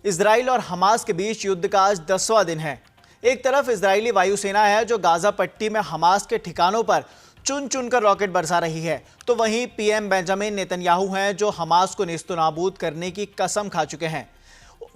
Israel और Hamas के बीच युद्ध का आज 10वां दिन है। एक तरफ इजरायली वायुसेना है जो गाजा पट्टी में हमास के ठिकानों पर चुन चुन कर रॉकेट बरसा रही है, तो वहीं पीएम बेंजामिन नेतन्याहू हैं जो हमास को नेस्तनाबूद करने की कसम खा चुके हैं।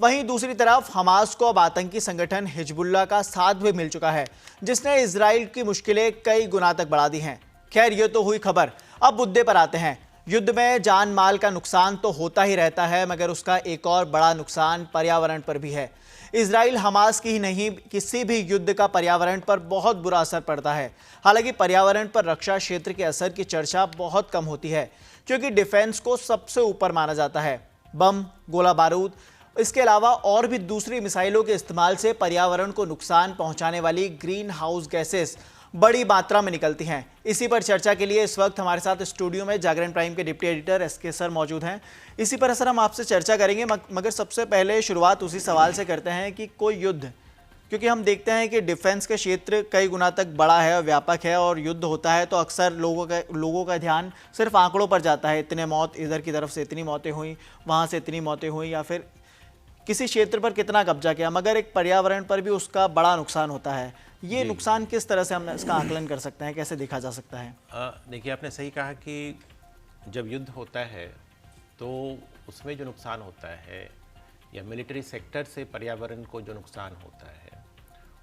वहीं दूसरी तरफ हमास को अब आतंकी संगठन हिजबुल्लाह का साथ भी मिल चुका है, जिसने इजराइल की मुश्किलें कई गुना तक बढ़ा दी हैं। खैर, ये तो हुई खबर। अब मुद्दे पर आते हैं। युद्ध में जान माल का नुकसान तो होता ही रहता है, मगर उसका एक और बड़ा नुकसान पर्यावरण पर भी है। इजराइल हमास की ही नहीं, किसी भी युद्ध का पर्यावरण पर बहुत बुरा असर पड़ता है। हालांकि पर्यावरण पर रक्षा क्षेत्र के असर की चर्चा बहुत कम होती है, क्योंकि डिफेंस को सबसे ऊपर माना जाता है। बम, गोला बारूद, इसके अलावा और भी दूसरी मिसाइलों के इस्तेमाल से पर्यावरण को नुकसान पहुंचाने वाली ग्रीन हाउस गैसेस बड़ी मात्रा में निकलती हैं। इसी पर चर्चा के लिए इस वक्त हमारे साथ स्टूडियो में जागरण प्राइम के डिप्टी एडिटर एसके सर मौजूद हैं। इसी पर सर हम आपसे चर्चा करेंगे, मगर सबसे पहले शुरुआत उसी सवाल से करते हैं कि कोई युद्ध, क्योंकि हम देखते हैं कि डिफेंस का क्षेत्र कई गुना तक बड़ा है और व्यापक है, और युद्ध होता है तो अक्सर लोगों का ध्यान सिर्फ आंकड़ों पर जाता है। इतने मौत, इधर की तरफ से इतनी मौतें हुई, वहाँ से इतनी मौतें हुई, या फिर किसी क्षेत्र पर कितना कब्जा किया, मगर एक पर्यावरण पर भी उसका बड़ा नुकसान होता है। ये नुकसान किस तरह से हम इसका आकलन कर सकते हैं, कैसे देखा जा सकता है? देखिए, आपने सही कहा कि जब युद्ध होता है तो उसमें जो नुकसान होता है, या मिलिट्री सेक्टर से पर्यावरण को जो नुकसान होता है,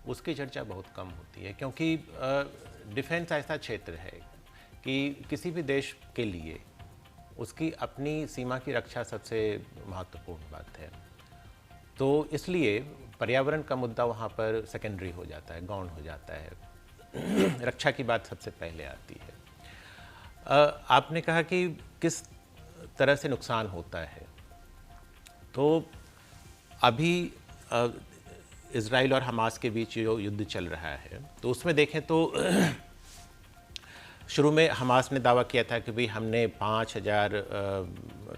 उसकी चर्चा बहुत कम होती है, क्योंकि डिफेंस ऐसा क्षेत्र है कि किसी भी देश के लिए उसकी अपनी सीमा की रक्षा सबसे महत्वपूर्ण बात है। तो इसलिए पर्यावरण का मुद्दा वहाँ पर सेकेंडरी हो जाता है, गौण हो जाता है। रक्षा की बात सबसे पहले आती है। आपने कहा कि किस तरह से नुकसान होता है, तो अभी इजराइल और हमास के बीच जो युद्ध चल रहा है, तो उसमें देखें तो शुरू में हमास ने दावा किया था कि भाई हमने 5000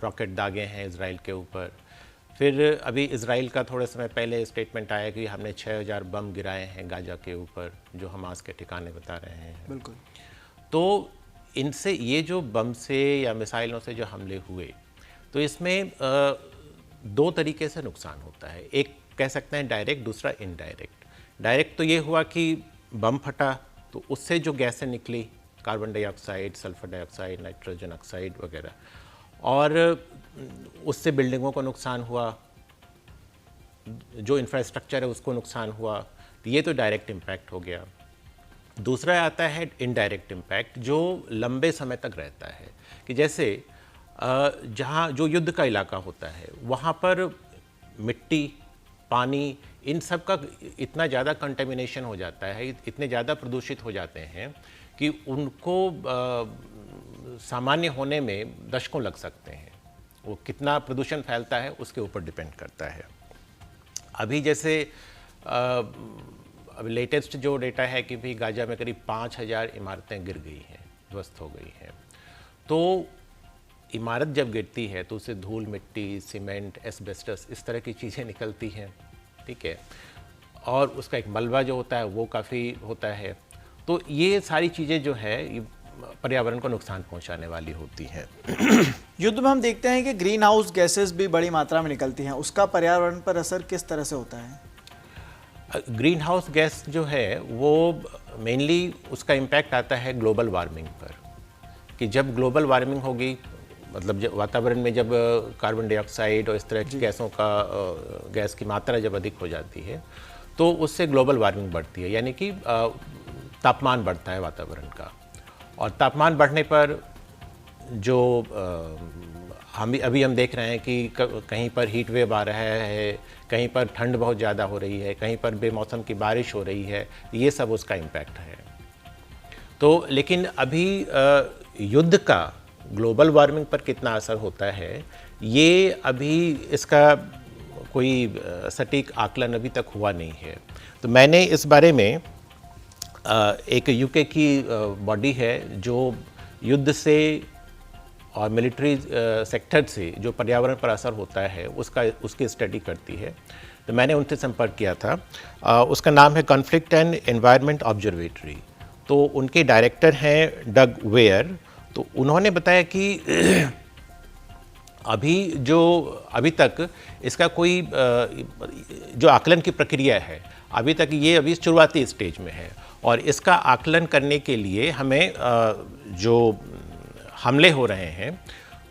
रॉकेट दागे हैं इजराइल के ऊपर। फिर अभी इजराइल का थोड़े समय पहले स्टेटमेंट आया कि हमने 6000 बम गिराए हैं गाजा के ऊपर, जो हमास के ठिकाने बता रहे हैं। बिल्कुल। तो इनसे, ये जो बम से या मिसाइलों से जो हमले हुए, तो इसमें 2 तरीके से नुकसान होता है। एक कह सकते हैं डायरेक्ट, दूसरा इनडायरेक्ट। डायरेक्ट तो ये हुआ कि बम फटा तो उससे जो गैसें निकली, carbon dioxide, sulphur dioxide, nitrogen oxide वगैरह, और उससे बिल्डिंगों को नुकसान हुआ, जो इंफ्रास्ट्रक्चर है उसको नुकसान हुआ। तो ये तो डायरेक्ट इम्पैक्ट हो गया। दूसरा आता है इनडायरेक्ट इम्पैक्ट, जो लंबे समय तक रहता है, कि जैसे जहाँ जो युद्ध का इलाका होता है वहाँ पर मिट्टी, पानी, इन सब का इतना ज़्यादा कंटेमिनेशन हो जाता है, इतने ज़्यादा प्रदूषित हो जाते हैं कि उनको सामान्य होने में दशकों लग सकते हैं। वो कितना प्रदूषण फैलता है उसके ऊपर डिपेंड करता है। अभी जैसे अभी लेटेस्ट जो डेटा है कि भी गाजा में करीब 5000 इमारतें गिर गई हैं, ध्वस्त हो गई हैं। तो इमारत जब गिरती है तो उससे धूल, मिट्टी, सीमेंट, एस्बेस्टस, इस तरह की चीज़ें निकलती हैं, ठीक है, और उसका एक मलबा जो होता है वो काफ़ी होता है। तो ये सारी चीज़ें जो है ये पर्यावरण को नुकसान पहुंचाने वाली होती हैं। युद्ध में हम देखते हैं कि ग्रीन हाउस गैसेस भी बड़ी मात्रा में निकलती हैं, उसका पर्यावरण पर असर किस तरह से होता है? ग्रीन हाउस गैस जो है वो मेनली उसका इम्पैक्ट आता है ग्लोबल वार्मिंग पर, कि जब ग्लोबल वार्मिंग होगी, मतलब जब वातावरण में जब कार्बन डाइऑक्साइड और इस तरह की गैस की मात्रा जब अधिक हो जाती है, तो उससे ग्लोबल वार्मिंग बढ़ती है, यानी कि तापमान बढ़ता है वातावरण का। और तापमान बढ़ने पर जो हम देख रहे हैं कि कहीं पर हीट वेव आ रहा है, कहीं पर ठंड बहुत ज़्यादा हो रही है, कहीं पर बेमौसम की बारिश हो रही है, ये सब उसका इम्पैक्ट है। तो लेकिन अभी युद्ध का ग्लोबल वार्मिंग पर कितना असर होता है, ये अभी इसका कोई सटीक आकलन अभी तक हुआ नहीं है। तो मैंने इस बारे में एक यूके की बॉडी है जो युद्ध से और मिलिट्री सेक्टर से जो पर्यावरण पर असर होता है उसकी स्टडी करती है। तो मैंने उनसे संपर्क किया था। उसका नाम है कॉन्फ्लिक्ट एंड एनवायरनमेंट ऑब्जर्वेटरी। तो उनके डायरेक्टर हैं डग वेयर। तो उन्होंने बताया कि अभी तक इसका कोई जो आकलन की प्रक्रिया है, अभी तक ये अभी शुरुआती स्टेज में है। और इसका आकलन करने के लिए हमें जो हमले हो रहे हैं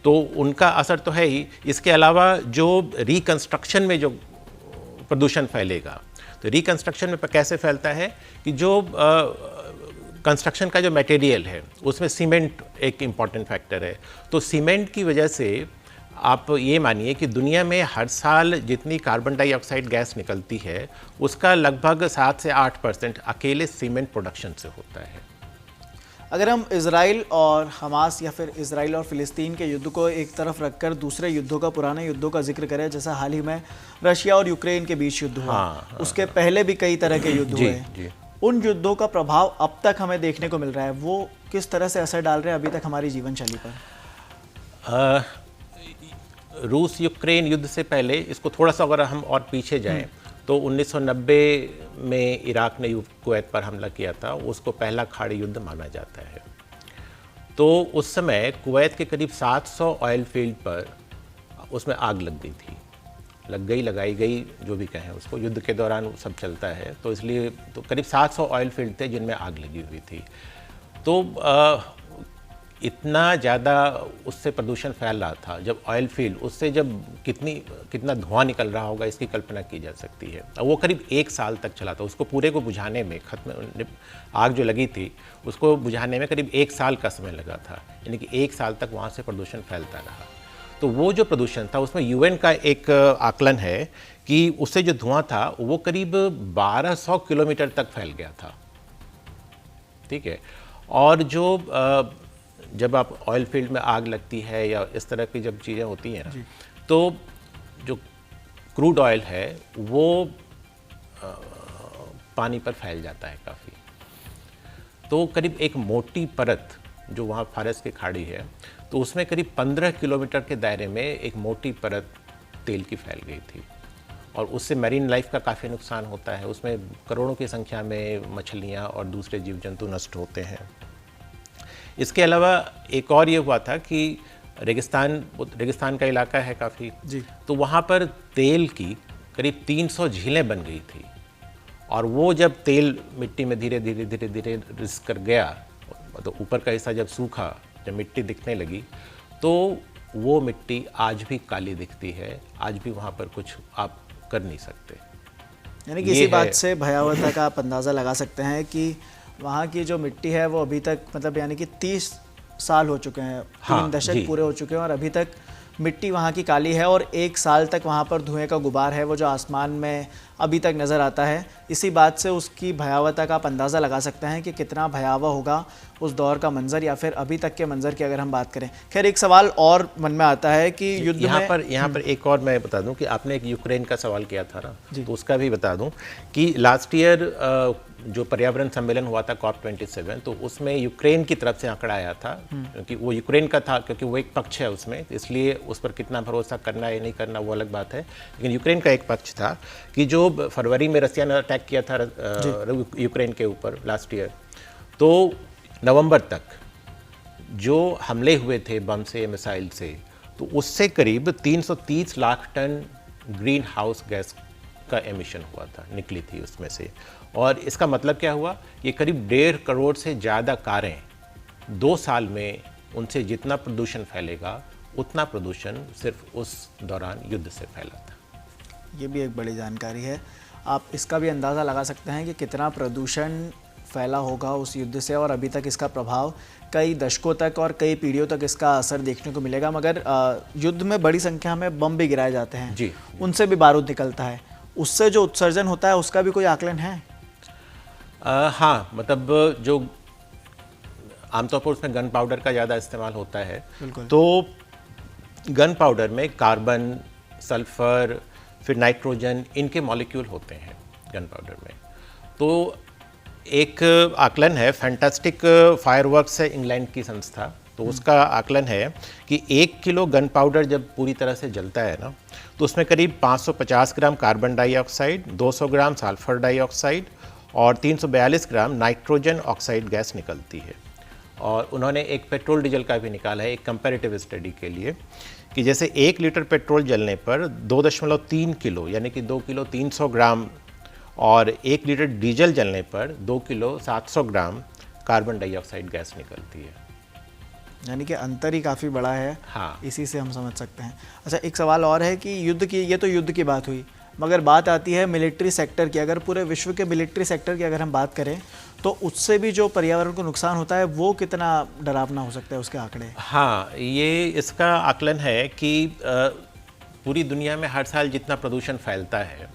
तो उनका असर तो है ही, इसके अलावा जो रिकंस्ट्रक्शन में जो प्रदूषण फैलेगा, तो रिकंस्ट्रक्शन में कैसे फैलता है कि जो कंस्ट्रक्शन का जो मटेरियल है उसमें सीमेंट एक इम्पॉर्टेंट फैक्टर है। तो सीमेंट की वजह से आप ये मानिए कि दुनिया में हर साल जितनी कार्बन डाइऑक्साइड गैस निकलती है उसका लगभग 7 से 8% अकेले सीमेंट प्रोडक्शन से होता है। अगर हम इजराइल और हमास या फिर इजराइल और फिलिस्तीन के युद्ध को एक तरफ रखकर दूसरे युद्धों का, पुराने युद्धों का जिक्र करें, जैसा हाल ही में रशिया और यूक्रेन के बीच युद्ध हुआ, उसके पहले भी कई तरह के युद्ध हुए, उन युद्धों का प्रभाव अब तक हमें देखने को मिल रहा है, वो किस तरह से असर डाल रहे हैं अभी तक हमारी जीवन शैली पर? रूस यूक्रेन युद्ध से पहले इसको थोड़ा सा अगर हम और पीछे जाएं तो 1990 में इराक ने कुवैत पर हमला किया था, उसको पहला खाड़ी युद्ध माना जाता है। तो उस समय कुवैत के करीब 700 ऑयल फील्ड पर उसमें आग लग गई थी, लगाई गई, जो भी कहें उसको, युद्ध के दौरान सब चलता है, तो इसलिए तो करीब 700 ऑयल फील्ड थे जिनमें आग लगी हुई थी। तो इतना ज़्यादा उससे प्रदूषण फैल रहा था, जब ऑयल फील्ड उससे जब कितना धुआं निकल रहा होगा इसकी कल्पना की जा सकती है। वो करीब 1 साल तक चला था, उसको पूरे को बुझाने में, आग जो लगी थी उसको बुझाने में करीब 1 साल का समय लगा था, यानी कि 1 साल तक वहाँ से प्रदूषण फैलता रहा। तो वो जो प्रदूषण था उसमें यूएन का एक आकलन है कि उससे जो धुआं था वो करीब 1200 किलोमीटर तक फैल गया था, ठीक है। और जो जब आप ऑयल फील्ड में आग लगती है या इस तरह की जब चीज़ें होती हैं ना, तो जो क्रूड ऑयल है वो पानी पर फैल जाता है काफ़ी। तो करीब एक मोटी परत जो वहाँ फारस की खाड़ी है, तो उसमें करीब 15 किलोमीटर के दायरे में एक मोटी परत तेल की फैल गई थी, और उससे मैरीन लाइफ का काफ़ी नुकसान होता है। उसमें करोड़ों की संख्या में मछलियाँ और दूसरे जीव जंतु नष्ट होते हैं। इसके अलावा एक और ये हुआ था कि रेगिस्तान का इलाका है काफ़ी, तो वहाँ पर तेल की करीब 300 झीलें बन गई थी, और वो जब तेल मिट्टी में धीरे धीरे रिस कर गया, तो ऊपर का हिस्सा जब सूखा, जब मिट्टी दिखने लगी, तो वो मिट्टी आज भी काली दिखती है, आज भी वहाँ पर कुछ आप कर नहीं सकते। यानी कि इसी बात से भयावहता का आप अंदाज़ा लगा सकते हैं कि वहाँ की जो मिट्टी है वो अभी तक, मतलब यानी कि 30 साल हो चुके हैं, 3 दशक पूरे हो चुके हैं, और अभी तक मिट्टी वहाँ की काली है, और 1 साल तक वहाँ पर धुएं का गुबार है वो जो आसमान में अभी तक नज़र आता है। इसी बात से उसकी भयावहता का आप अंदाज़ा लगा सकते हैं कि कितना भयावह होगा उस दौर का मंजर, या फिर अभी तक के मंजर की अगर हम बात करें। खैर, एक सवाल और मन में आता है कि युद्ध यहाँ पर एक और मैं बता दूं कि आपने एक यूक्रेन का सवाल किया था ना, तो उसका भी बता दूं कि लास्ट ईयर जो पर्यावरण सम्मेलन हुआ था COP27, तो उसमें यूक्रेन की तरफ से आंकड़ा आया था, क्योंकि वो यूक्रेन का था, क्योंकि वो एक पक्ष है उसमें, इसलिए उस पर कितना भरोसा करना या नहीं करना वो अलग बात है। लेकिन यूक्रेन का एक पक्ष था कि जो फरवरी में रसिया ने अटैक किया था यूक्रेन के ऊपर लास्ट ईयर, तो नवंबर तक जो हमले हुए थे बम से, मिसाइल से, तो उससे करीब 330 lakh ton greenhouse gas का एमिशन हुआ था, निकली थी उसमें से। और इसका मतलब क्या हुआ, ये करीब 1.5 करोड़ से ज़्यादा कारें 2 साल में, उनसे जितना प्रदूषण फैलेगा उतना प्रदूषण सिर्फ उस दौरान युद्ध से फैला था। ये भी एक बड़ी जानकारी है। आप इसका भी अंदाज़ा लगा सकते हैं कि कितना प्रदूषण फैला होगा उस युद्ध से, और अभी तक इसका प्रभाव कई दशकों तक और कई पीढ़ियों तक इसका असर देखने को मिलेगा। मगर युद्ध में बड़ी संख्या में बम भी गिराए जाते हैं जी, उनसे भी बारूद निकलता है, उससे जो उत्सर्जन होता है उसका भी कोई आकलन है? हाँ, मतलब जो आमतौर पर उसमें गन पाउडर का ज़्यादा इस्तेमाल होता है, तो गन पाउडर में कार्बन, सल्फर, फिर नाइट्रोजन, इनके मॉलिक्यूल होते हैं गन पाउडर में। तो एक आकलन है, फैंटास्टिक फायरवर्क्स है इंग्लैंड की संस्था, तो उसका आकलन है कि 1 किलो गन पाउडर जब पूरी तरह से जलता है ना, तो उसमें करीब 550 ग्राम कार्बन डाइऑक्साइड, 200 ग्राम सल्फर डाइऑक्साइड और 342 ग्राम नाइट्रोजन ऑक्साइड गैस निकलती है। और उन्होंने एक पेट्रोल डीजल का भी निकाला है एक कंपैरेटिव स्टडी के लिए कि जैसे 1 लीटर पेट्रोल जलने पर 2.3 किलो यानी कि 2 किलो 300 ग्राम और 1 लीटर डीजल जलने पर 2 kilo 700 gram carbon dioxide gas निकलती है। यानी कि अंतर ही काफ़ी बड़ा है। हाँ। इसी से हम समझ सकते हैं। अच्छा, एक सवाल और है कि युद्ध की, ये तो युद्ध की बात हुई, मगर बात आती है मिलिट्री सेक्टर की। अगर पूरे विश्व के मिलिट्री सेक्टर की अगर हम बात करें तो उससे भी जो पर्यावरण को नुकसान होता है वो कितना डरावना हो सकता है, उसके आंकड़े? हाँ, ये इसका आकलन है कि पूरी दुनिया में हर साल जितना प्रदूषण फैलता है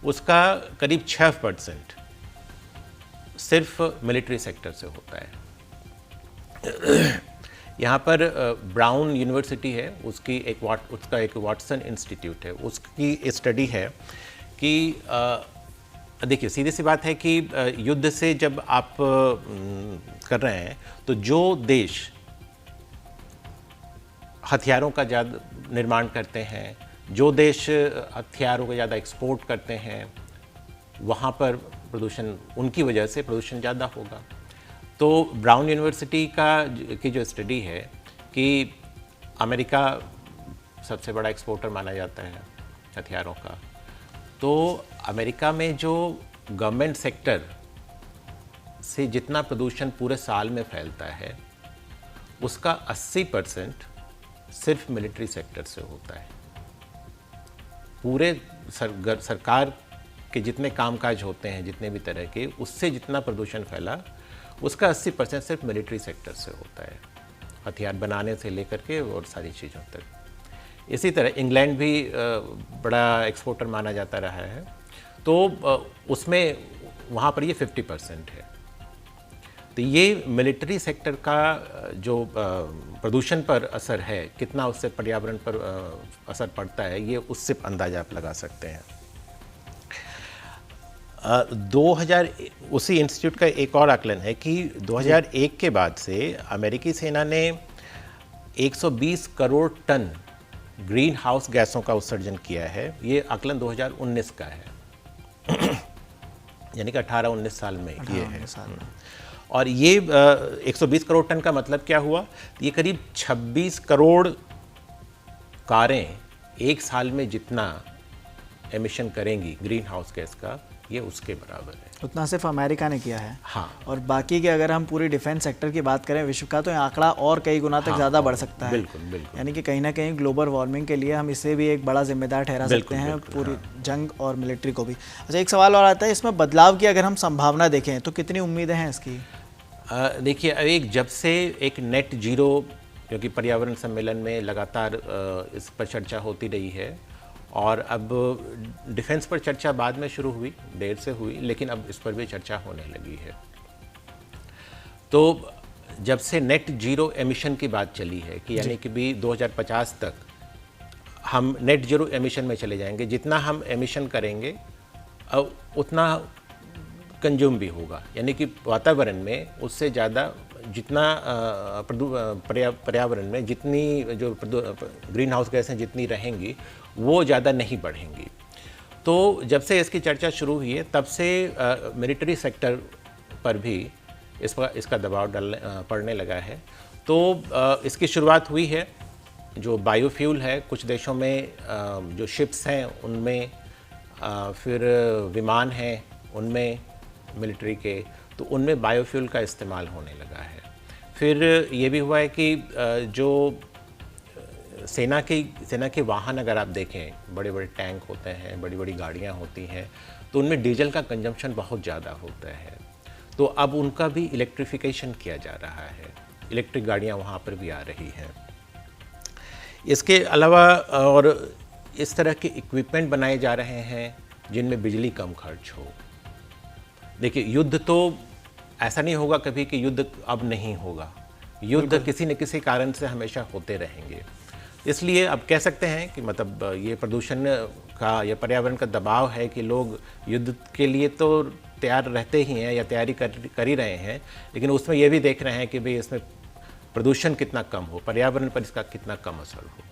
उसका करीब 6% सिर्फ मिलिट्री सेक्टर से होता है। यहाँ पर ब्राउन यूनिवर्सिटी है, उसका एक वाटसन इंस्टीट्यूट है, उसकी स्टडी है कि देखिए सीधी सी बात है कि युद्ध से जब आप कर रहे हैं तो जो देश हथियारों का ज़्यादा निर्माण करते हैं, जो देश हथियारों को ज़्यादा एक्सपोर्ट करते हैं, वहाँ पर प्रदूषण, उनकी वजह से प्रदूषण ज़्यादा होगा। तो ब्राउन यूनिवर्सिटी की जो स्टडी है कि अमेरिका सबसे बड़ा एक्सपोर्टर माना जाता है हथियारों का, तो अमेरिका में जो गवर्नमेंट सेक्टर से जितना प्रदूषण पूरे साल में फैलता है उसका 80% सिर्फ मिलिट्री सेक्टर से होता है। पूरे सरकार के जितने कामकाज होते हैं, जितने भी तरह के, उससे जितना प्रदूषण फैला उसका 80% सिर्फ मिलिट्री सेक्टर से होता है, हथियार बनाने से लेकर के और सारी चीज़ों तक। इसी तरह इंग्लैंड भी बड़ा एक्सपोर्टर माना जाता रहा है, तो उसमें वहाँ पर ये 50% है। तो ये मिलिट्री सेक्टर का जो प्रदूषण पर असर है, कितना उससे पर्यावरण पर असर पड़ता है, ये उससे अंदाजा आप लगा सकते हैं। 2000 उसी इंस्टीट्यूट का एक और आकलन है कि 2001 के बाद से अमेरिकी सेना ने 120 करोड़ टन ग्रीन हाउस गैसों का उत्सर्जन किया है। ये आकलन 2019 का है, यानी कि 18-19 साल में ये है। और ये 120 करोड़ टन का मतलब क्या हुआ? ये करीब 26 करोड़ कारें एक साल में जितना एमिशन करेंगी ग्रीन हाउस गैस का, ये उसके बराबर है। उतना सिर्फ अमेरिका ने किया है। हाँ। और बाकी के अगर हम पूरी डिफेंस सेक्टर की बात करें विश्व का, तो ये आंकड़ा और कई गुना तक ज़्यादा बढ़ सकता है। बिल्कुल बिल्कुल। यानी कि कहीं ना कहीं ग्लोबल वार्मिंग के लिए हम इसे भी एक बड़ा जिम्मेदार ठहरा सकते हैं, पूरी जंग और मिलिट्री को भी। अच्छा, एक सवाल और आता है, इसमें बदलाव की अगर हम संभावना देखें तो कितनी उम्मीदें हैं इसकी? देखिए, जब से एक नेट जीरो, क्योंकि पर्यावरण सम्मेलन में लगातार इस पर चर्चा होती रही है, और अब डिफेंस पर चर्चा बाद में शुरू हुई, देर से हुई, लेकिन अब इस पर भी चर्चा होने लगी है। तो जब से नेट जीरो एमिशन की बात चली है कि यानी कि भी 2050 तक हम नेट जीरो एमिशन में चले जाएंगे, जितना हम एमिशन करेंगे उतना कंज्यूम भी होगा, यानी कि वातावरण में उससे ज़्यादा जितना पर्यावरण में जितनी जो ग्रीन हाउस गैसें जितनी रहेंगी वो ज़्यादा नहीं बढ़ेंगी। तो जब से इसकी चर्चा शुरू हुई है तब से मिलिट्री सेक्टर पर भी इसका दबाव पड़ने लगा है। तो इसकी शुरुआत हुई है, जो बायोफ्यूल है, कुछ देशों में जो शिप्स हैं उनमें, फिर विमान हैं उनमें मिलिट्री के, तो उनमें बायोफ्यूल का इस्तेमाल होने लगा है। फिर ये भी हुआ है कि जो सेना के वाहन अगर आप देखें, बड़े बड़े टैंक होते हैं, बड़ी बड़ी गाड़ियाँ होती हैं, तो उनमें डीजल का कंजम्पशन बहुत ज़्यादा होता है। तो अब उनका भी इलेक्ट्रिफिकेशन किया जा रहा है, इलेक्ट्रिक गाड़ियाँ वहाँ पर भी आ रही हैं। इसके अलावा और इस तरह के इक्विपमेंट बनाए जा रहे हैं जिनमें बिजली कम खर्च हो। देखिए, युद्ध तो ऐसा नहीं होगा कभी कि युद्ध अब नहीं होगा, युद्ध किसी न किसी कारण से हमेशा होते रहेंगे। इसलिए अब कह सकते हैं कि मतलब ये प्रदूषण का या पर्यावरण का दबाव है कि लोग युद्ध के लिए तो तैयार रहते ही हैं या तैयारी कर ही रहे हैं, लेकिन उसमें ये भी देख रहे हैं कि भाई इसमें प्रदूषण कितना कम हो, पर्यावरण पर इसका कितना कम असर हो।